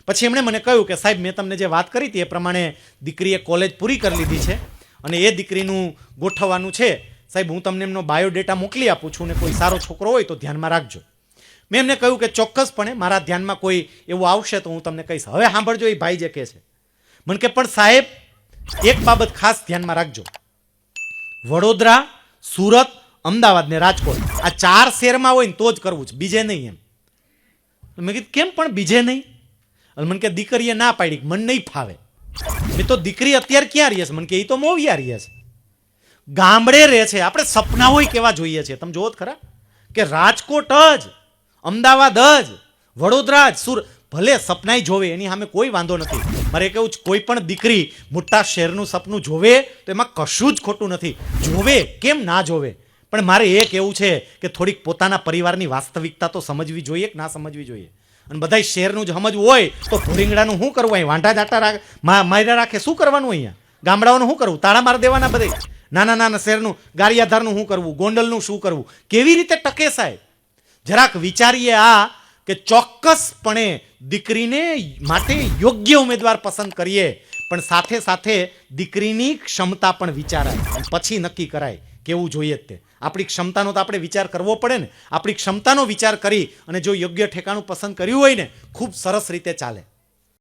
પછી એમણે મને કહ્યું કે સાહેબ મેં તમને જે વાત કરી હતી એ પ્રમાણે દીકરીએ કોલેજ પૂરી કરી લીધી છે અને એ દીકરીનું ગોઠવવાનું છે. સાહેબ હું તમને એમનો બાયોડેટા મોકલી આપું છું ને કોઈ સારો છોકરો હોય તો ધ્યાનમાં રાખજો. મેં એમને કહ્યું કે ચોક્કસપણે મારા ધ્યાનમાં કોઈ એવું આવશે તો હું તમને કહીશ. હવે સાંભળજો એ ભાઈ જે કહે છે. મને કે પણ સાહેબ એક બાબત ખાસ ધ્યાનમાં રાખજો, વડોદરા, સુરત, અમદાવાદ ને રાજકોટ આ 4 શહેરમાં હોય ને તો જ કરવું છે, બીજે નહીં. એમ મેં કીધું કેમ પણ બીજે નહીં? મને કે દીકરીએ ના પાડી, મને નહીં ફાવે. મેં તો દીકરી અત્યારે ક્યાં રહે છે? મને કે એ તો મોવિયા રહે છે, ગામડે રહે છે. આપણે સપનાઓ કેવા જોઈએ છે તમે જોવો જ ખરા કે રાજકોટ જ, અમદાવાદ જ, વડોદરા જ, સુરત, ભલે સપનાય જોવે એની સામે કોઈ વાંધો નથી. મારે કેવું કોઈ પણ દીકરી મોટા શહેરનું સપનું જોવે તો એમાં કશું જ ખોટું નથી, જોવે, કેમ ના જોવે. પણ મારે એ કહેવું છે કે થોડીક પોતાના પરિવારની વાસ્તવિકતા તો સમજવી જોઈએ કે ના સમજવી જોઈએ. અને બધા શહેરનું જ સમજવું હોય તો ભૂરીંગડાનું શું કરવું? અહીં વાંઢા જાટા માર્યા રાખે શું કરવાનું? અહીંયા ગામડાઓનું શું કરવું? તાળા માર દેવાના બધે. નાના નાના શહેરનું ગારિયાધારનું શું કરવું? ગોંડલનું શું કરવું? કેવી રીતે ટકે સાહેબ? જરાક વિચારીએ આ કે ચોક્કસપણે દીકરીને માટે યોગ્ય ઉમેદવાર પસંદ કરીએ, પણ સાથે સાથે દીકરીની ક્ષમતા પણ વિચારાય, પછી નક્કી કરાય કેવું જોઈએ તે. આપણી ક્ષમતાનો તો આપણે વિચાર કરવો પડે ને. આપણી ક્ષમતાનો વિચાર કરી અને જો યોગ્ય ઠેકાણું પસંદ કર્યું હોય ને ખૂબ સરસ રીતે ચાલે.